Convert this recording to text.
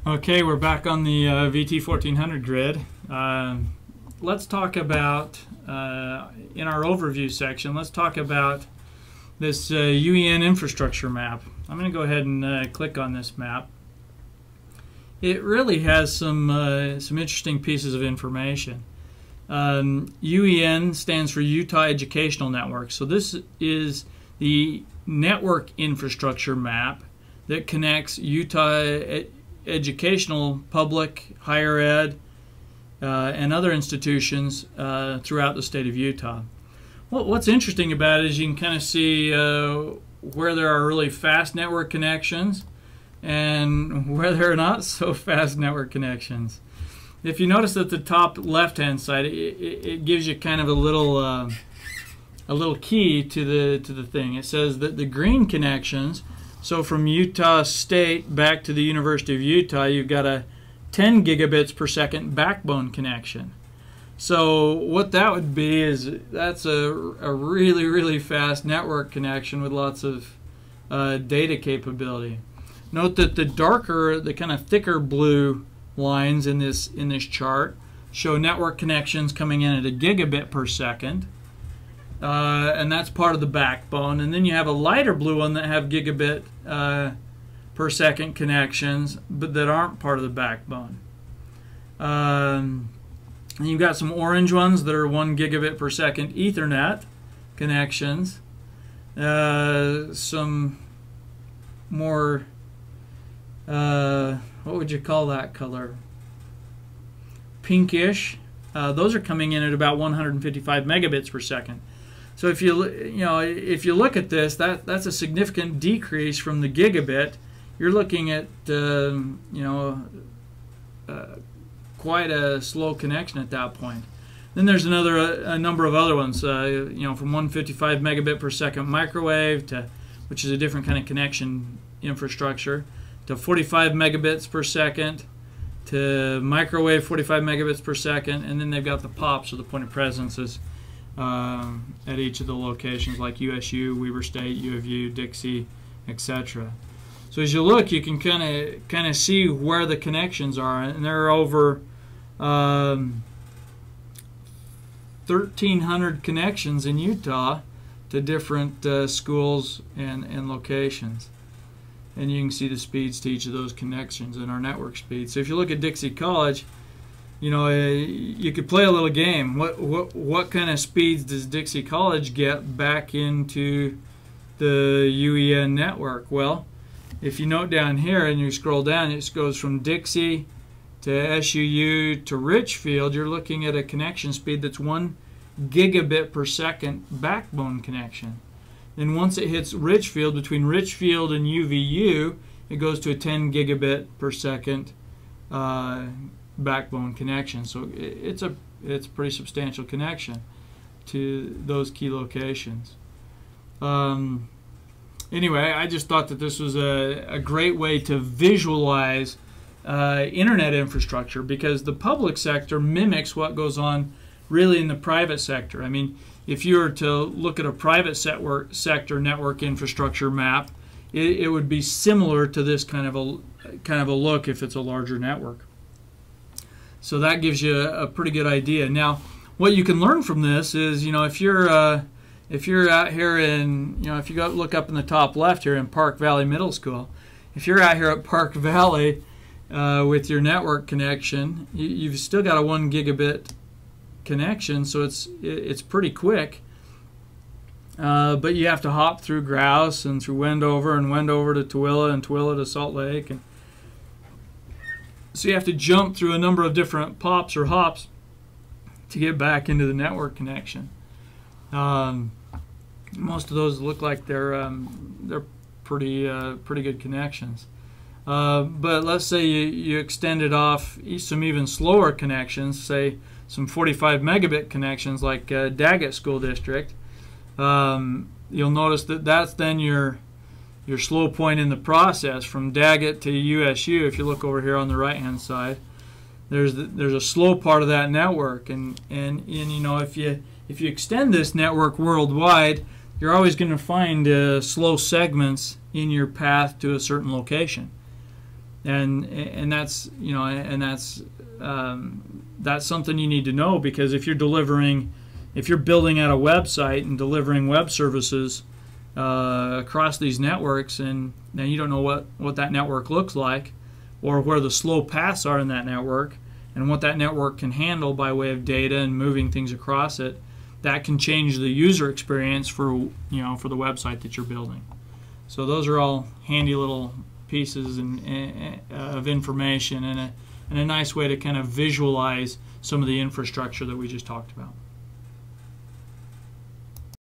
Okay, we're back on the VT1400 grid. Let's talk about, in our overview section, let's talk about this UEN infrastructure map. I'm going to go ahead and click on this map. It really has some interesting pieces of information. UEN stands for Utah Educational Network. So this is the network infrastructure map that connects Utah educational, public, higher ed, and other institutions throughout the state of Utah. Well, what's interesting about it is you can kind of see where there are really fast network connections and where there are not so fast network connections. If you notice at the top left-hand side, it gives you kind of a little key to the thing. It says that the green connections, so from Utah State back to the University of Utah, you've got a 10 gigabits per second backbone connection. So what that would be is that's a really, really fast network connection with lots of data capability. Note that the darker, the kind of thicker blue lines in this chart show network connections coming in at a gigabit per second. And that's part of the backbone. And then you have a lighter blue one that have gigabit per second connections, but that aren't part of the backbone. And you've got some orange ones that are 1 gigabit per second Ethernet connections. Some more, what would you call that color? Pinkish. Those are coming in at about 155 megabits per second. So if you look at this, that's a significant decrease from the gigabit. You're looking at quite a slow connection at that point. Then there's a number of other ones. From 155 megabit per second microwave to, which is a different kind of connection infrastructure, to 45 megabits per second, to microwave 45 megabits per second, and then they've got the POPs, or the point of presences, at each of the locations like USU, Weber State, U of U, Dixie, etc. So as you look, you can kind of see where the connections are, and there are over 1,300 connections in Utah to different schools and locations. And you can see the speeds to each of those connections and our network speeds. So if you look at Dixie College, you could play a little game. What kind of speeds does Dixie College get back into the UEN network? Well, if you note down here and you scroll down, it goes from Dixie to SUU to Richfield. You're looking at a connection speed that's 1 gigabit per second backbone connection. Then once it hits Richfield, between Richfield and UVU, it goes to a 10 gigabit per second backbone connection. So it's a pretty substantial connection to those key locations. Anyway, I just thought that this was a great way to visualize internet infrastructure, because the public sector mimics what goes on really in the private sector. I mean, if you were to look at a private sector network infrastructure map, it would be similar to this kind of a look if it's a larger network. So that gives you a pretty good idea. Now, what you can learn from this is, if you're out here in, if you go look up in the top left here in Park Valley Middle School, if you're out here at Park Valley with your network connection, you've still got a 1 gigabit connection, so it's pretty quick. But you have to hop through Grouse and through Wendover and Wendover to Tooele and Tooele to Salt Lake, and so you have to jump through a number of different POPs or hops to get back into the network connection. Most of those look like they're pretty good connections. But let's say you extended off some even slower connections, say some 45 megabit connections like Daggett School District. You'll notice that that's then your slow point in the process from Daggett to USU. If you look over here on the right hand side, there's a slow part of that network, and if you extend this network worldwide, you're always going to find slow segments in your path to a certain location. and that's that's something you need to know, because if you're building out a website and delivering web services across these networks, and then you don't know what that network looks like, or where the slow paths are in that network, and what that network can handle by way of data and moving things across it, that can change the user experience for the website that you're building. So those are all handy little pieces of information, and a nice way to kind of visualize some of the infrastructure that we just talked about.